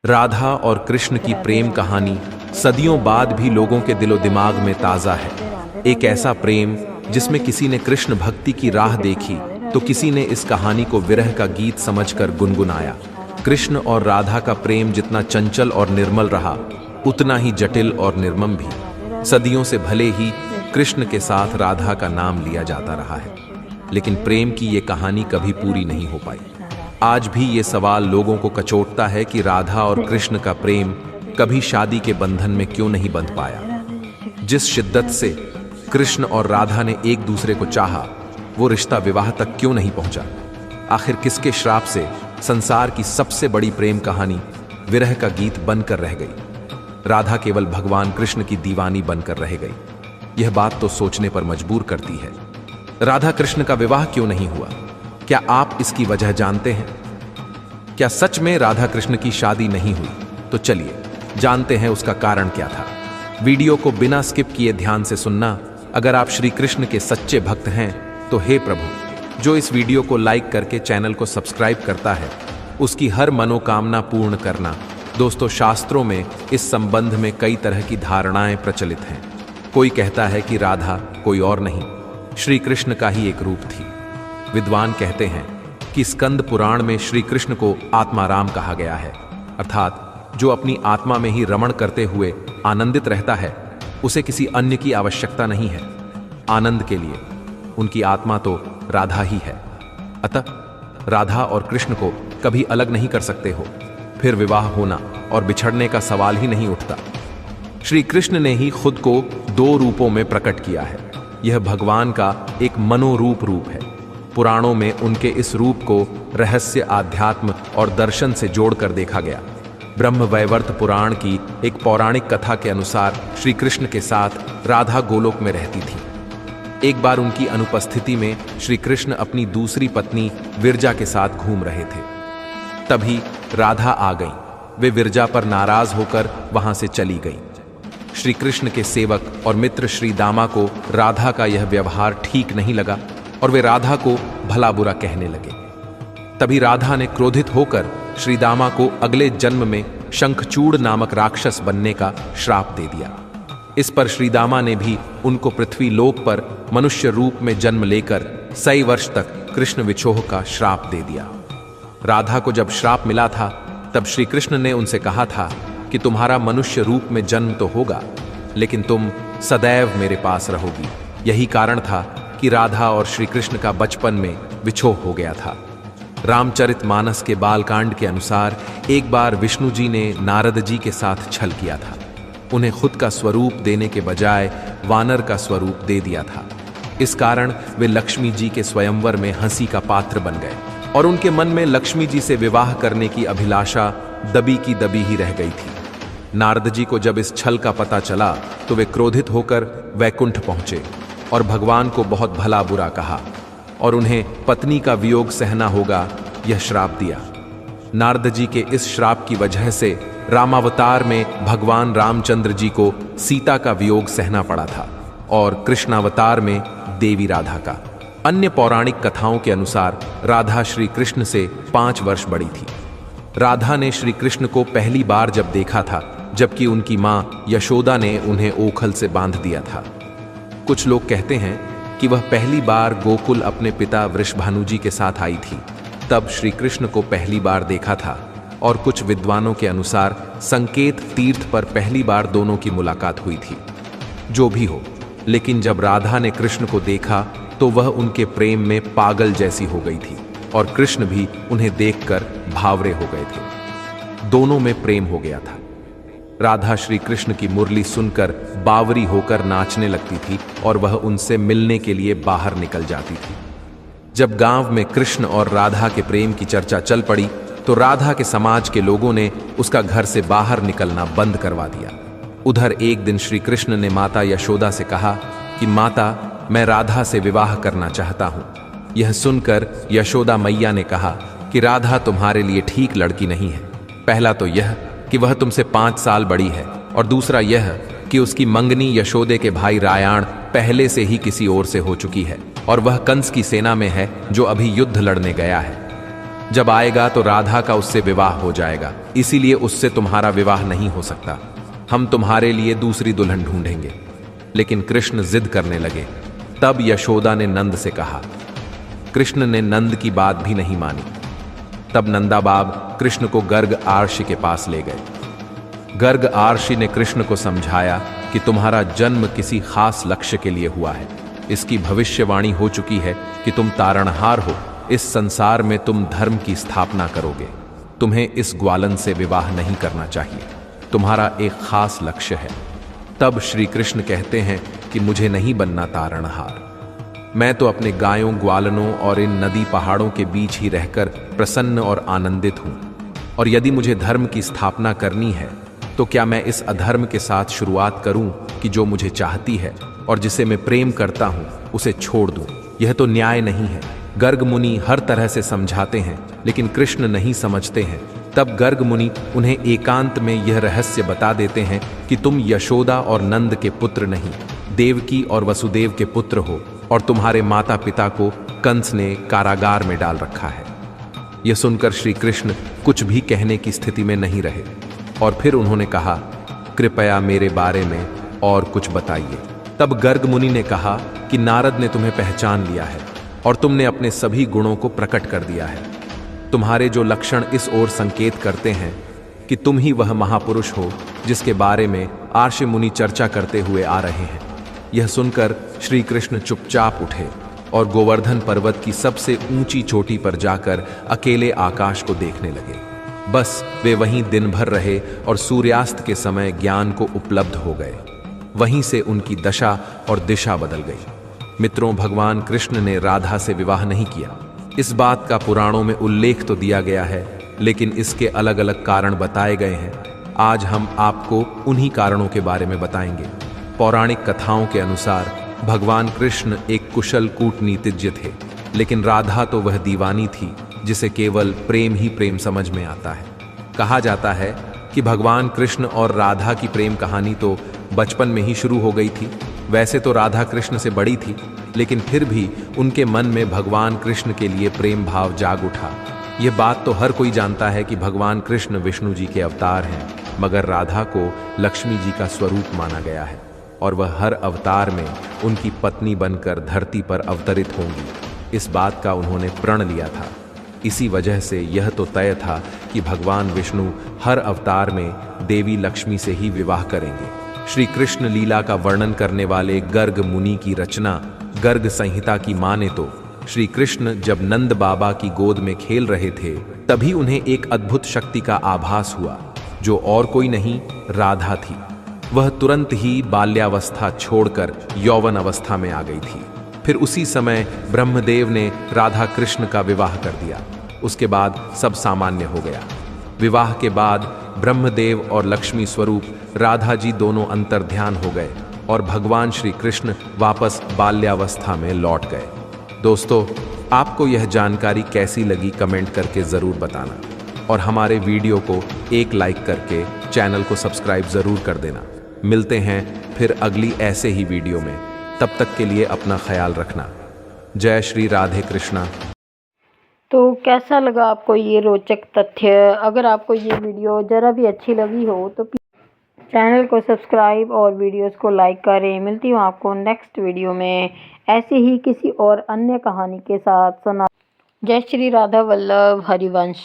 राधा और कृष्ण की प्रेम कहानी सदियों बाद भी लोगों के दिलो दिमाग में ताज़ा है। एक ऐसा प्रेम जिसमें किसी ने कृष्ण भक्ति की राह देखी तो किसी ने इस कहानी को विरह का गीत समझकर गुनगुनाया। कृष्ण और राधा का प्रेम जितना चंचल और निर्मल रहा, उतना ही जटिल और निर्मम भी। सदियों से भले ही कृष्ण के साथ राधा का नाम लिया जाता रहा है, लेकिन प्रेम की ये कहानी कभी पूरी नहीं हो पाई। आज भी ये सवाल लोगों को कचोटता है कि राधा और कृष्ण का प्रेम कभी शादी के बंधन में क्यों नहीं बंध पाया। जिस शिद्दत से कृष्ण और राधा ने एक दूसरे को चाहा, वो रिश्ता विवाह तक क्यों नहीं पहुंचा। आखिर किसके श्राप से संसार की सबसे बड़ी प्रेम कहानी विरह का गीत बनकर रह गई। राधा केवल भगवान कृष्ण की दीवानी बनकर रह गई। यह बात तो सोचने पर मजबूर करती है। राधा कृष्ण का विवाह क्यों नहीं हुआ? क्या आप इसकी वजह जानते हैं? क्या सच में राधा कृष्ण की शादी नहीं हुई? तो चलिए जानते हैं उसका कारण क्या था। वीडियो को बिना स्किप किए ध्यान से सुनना। अगर आप श्री कृष्ण के सच्चे भक्त हैं तो हे प्रभु, जो इस वीडियो को लाइक करके चैनल को सब्सक्राइब करता है, उसकी हर मनोकामना पूर्ण करना। दोस्तों, शास्त्रों में इस संबंध में कई तरह की धारणाएं प्रचलित हैं। कोई कहता है कि राधा कोई और नहीं, श्री कृष्ण का ही एक रूप थी। विद्वान कहते हैं कि स्कंद पुराण में श्री कृष्ण को आत्माराम कहा गया है, अर्थात जो अपनी आत्मा में ही रमण करते हुए आनंदित रहता है, उसे किसी अन्य की आवश्यकता नहीं है। आनंद के लिए उनकी आत्मा तो राधा ही है। अतः राधा और कृष्ण को कभी अलग नहीं कर सकते हो, फिर विवाह होना और बिछड़ने का सवाल ही नहीं उठता। श्री कृष्ण ने ही खुद को दो रूपों में प्रकट किया है। यह भगवान का एक मनोरूप रूप है। पुराणों में उनके इस रूप को रहस्य, आध्यात्म और दर्शन से जोड़कर देखा गया। ब्रह्मवैवर्त पुराण की एक पौराणिक कथा के अनुसार श्री कृष्ण के साथ राधा गोलोक में रहती थी। एक बार उनकी अनुपस्थिति में श्री कृष्ण अपनी दूसरी पत्नी विरजा के साथ घूम रहे थे। तभी राधा आ गई। वे विरजा पर नाराज होकर वहां से चली गई। श्री कृष्ण के सेवक और मित्र श्री दामा को राधा का यह व्यवहार ठीक नहीं लगा और वे राधा को भला बुरा कहने लगे। तभी राधा ने क्रोधित होकर श्री दामा को अगले जन्म में शंखचूड़ नामक राक्षस बनने का श्राप दे दिया। इस पर श्री दामा ने भी उनको पृथ्वी लोक पर मनुष्य रूप में जन्म लेकर 100 वर्ष तक कृष्ण विछोह का श्राप दे दिया। राधा को जब श्राप मिला था, तब श्री कृष्ण ने उनसे कहा था कि तुम्हारा मनुष्य रूप में जन्म तो होगा, लेकिन तुम सदैव मेरे पास रहोगी। यही कारण था कि राधा और श्री कृष्ण का बचपन में विछोह हो गया था। रामचरितमानस के बालकांड के अनुसार एक बार विष्णु जी ने नारद जी के साथ छल किया था। उन्हें खुद का स्वरूप देने के बजाय वानर का स्वरूप दे दिया था। इस कारण वे लक्ष्मी जी के स्वयंवर में हंसी का पात्र बन गए और उनके मन में लक्ष्मी जी से विवाह करने की अभिलाषा दबी की दबी ही रह गई थी। नारद जी को जब इस छल का पता चला तो वे क्रोधित होकर वैकुंठ पहुंचे और भगवान को बहुत भला बुरा कहा और उन्हें पत्नी का वियोग सहना होगा, यह श्राप दिया। नारद जी के इस श्राप की वजह से रामावतार में भगवान रामचंद्र जी को सीता का वियोग सहना पड़ा था और कृष्णावतार में देवी राधा का। अन्य पौराणिक कथाओं के अनुसार राधा श्री कृष्ण से 5 वर्ष बड़ी थी। राधा ने श्री कृष्ण को पहली बार जब देखा था, जबकि उनकी मां यशोदा ने उन्हें ओखल से बांध दिया था। कुछ लोग कहते हैं कि वह पहली बार गोकुल अपने पिता वृषभानु जी के साथ आई थी, तब श्री कृष्ण को पहली बार देखा था। और कुछ विद्वानों के अनुसार संकेत तीर्थ पर पहली बार दोनों की मुलाकात हुई थी। जो भी हो, लेकिन जब राधा ने कृष्ण को देखा तो वह उनके प्रेम में पागल जैसी हो गई थी और कृष्ण भी उन्हें देखकर भावरे हो गए थे। दोनों में प्रेम हो गया था। राधा श्री कृष्ण की मुरली सुनकर बावरी होकर नाचने लगती थी और वह उनसे मिलने के लिए बाहर निकल जाती थी। जब गांव में कृष्ण और राधा के प्रेम की चर्चा चल पड़ी तो राधा के समाज के लोगों ने उसका घर से बाहर निकलना बंद करवा दिया। उधर एक दिन श्री कृष्ण ने माता यशोदा से कहा कि माता, मैं राधा से विवाह करना चाहता हूं। यह सुनकर यशोदा मैया ने कहा कि राधा तुम्हारे लिए ठीक लड़की नहीं है। पहला तो यह कि वह तुमसे 5 साल बड़ी है और दूसरा यह कि उसकी मंगनी यशोदे के भाई रायाण पहले से ही किसी और से हो चुकी है और वह कंस की सेना में है जो अभी युद्ध लड़ने गया है। जब आएगा तो राधा का उससे विवाह हो जाएगा, इसीलिए उससे तुम्हारा विवाह नहीं हो सकता। हम तुम्हारे लिए दूसरी दुल्हन ढूंढेंगे। लेकिन कृष्ण जिद करने लगे। तब यशोदा ने नंद से कहा। कृष्ण ने नंद की बात भी नहीं मानी। तब नंदा बाब कृष्ण को गर्ग आर्षि के पास ले गए। गर्ग आर्षि ने कृष्ण को समझाया कि तुम्हारा जन्म किसी खास लक्ष्य के लिए हुआ है। इसकी भविष्यवाणी हो चुकी है कि तुम तारणहार हो। इस संसार में तुम धर्म की स्थापना करोगे। तुम्हें इस ग्वालन से विवाह नहीं करना चाहिए। तुम्हारा एक खास लक्ष्य है। तब श्री कृष्ण कहते हैं कि मुझे नहीं बनना तारणहार। मैं तो अपने गायों, ग्वालनों और इन नदी पहाड़ों के बीच ही रहकर प्रसन्न और आनंदित हूं। और यदि मुझे धर्म की स्थापना करनी है तो क्या मैं इस अधर्म के साथ शुरुआत करूं कि जो मुझे चाहती है और जिसे मैं प्रेम करता हूं उसे छोड़ दूं? यह तो न्याय नहीं है। गर्ग मुनि हर तरह से समझाते हैं, लेकिन कृष्ण नहीं समझते हैं। तब गर्ग मुनि उन्हें एकांत में यह रहस्य बता देते हैं कि तुम यशोदा और नंद के पुत्र नहीं, देवकी और वसुदेव के पुत्र हो, और तुम्हारे माता पिता को कंस ने कारागार में डाल रखा है। यह सुनकर श्री कृष्ण कुछ भी कहने की स्थिति में नहीं रहे, और फिर उन्होंने कहा, कृपया मेरे बारे में और कुछ बताइए। तब गर्ग मुनि ने कहा कि नारद ने तुम्हें पहचान लिया है और तुमने अपने सभी गुणों को प्रकट कर दिया है। तुम्हारे जो लक्षण इस ओर संकेत करते हैं कि तुम ही वह महापुरुष हो जिसके बारे में आर्षि मुनि चर्चा करते हुए आ रहे हैं। यह सुनकर श्री कृष्ण चुपचाप उठे और गोवर्धन पर्वत की सबसे ऊंची चोटी पर जाकर अकेले आकाश को देखने लगे। बस वे वहीं दिन भर रहे और सूर्यास्त के समय ज्ञान को उपलब्ध हो गए। वहीं से उनकी दशा और दिशा बदल गई। मित्रों, भगवान कृष्ण ने राधा से विवाह नहीं किया। इस बात का पुराणों में उल्लेख तो दिया गया है, लेकिन इसके अलग अलग कारण बताए गए हैं। आज हम आपको उन्हीं कारणों के बारे में बताएंगे। पौराणिक कथाओं के अनुसार भगवान कृष्ण एक कुशल कूटनीतिज्ञ थे, लेकिन राधा तो वह दीवानी थी जिसे केवल प्रेम ही प्रेम समझ में आता है। कहा जाता है कि भगवान कृष्ण और राधा की प्रेम कहानी तो बचपन में ही शुरू हो गई थी। वैसे तो राधा कृष्ण से बड़ी थी, लेकिन फिर भी उनके मन में भगवान कृष्ण के लिए प्रेम भाव जाग उठा। यह बात तो हर कोई जानता है कि भगवान कृष्ण विष्णु जी के अवतार हैं, मगर राधा को लक्ष्मी जी का स्वरूप माना गया है और वह हर अवतार में उनकी पत्नी बनकर धरती पर अवतरित होंगी। इस बात का उन्होंने प्रण लिया था। इसी वजह से यह तो तय था कि भगवान विष्णु हर अवतार में देवी लक्ष्मी से ही विवाह करेंगे। श्री कृष्ण लीला का वर्णन करने वाले गर्ग मुनि की रचना गर्ग संहिता की माने तो श्री कृष्ण जब नंद बाबा की गोद में खेल रहे थे, तभी उन्हें एक अद्भुत शक्ति का आभास हुआ, जो और कोई नहीं, राधा थी। वह तुरंत ही बाल्यावस्था छोड़कर यौवन अवस्था में आ गई थी। फिर उसी समय ब्रह्मदेव ने राधा कृष्ण का विवाह कर दिया। उसके बाद सब सामान्य हो गया। विवाह के बाद ब्रह्मदेव और लक्ष्मी स्वरूप राधा जी दोनों अंतर्ध्यान हो गए और भगवान श्री कृष्ण वापस बाल्यावस्था में लौट गए। दोस्तों, आपको यह जानकारी कैसी लगी कमेंट करके ज़रूर बताना, और हमारे वीडियो को एक लाइक करके चैनल को सब्सक्राइब ज़रूर कर देना। मिलते हैं फिर अगली ऐसे ही वीडियो में। तब तक के लिए अपना ख्याल रखना। जय श्री राधे कृष्णा। तो कैसा लगा आपको ये रोचक तथ्य? अगर आपको ये वीडियो ज़रा भी अच्छी लगी हो तो चैनल को सब्सक्राइब और वीडियोस को लाइक करें। मिलती हूँ आपको नेक्स्ट वीडियो में ऐसे ही किसी और अन्य कहानी के साथ। सुना। जय श्री राधा वल्लभ हरिवंश।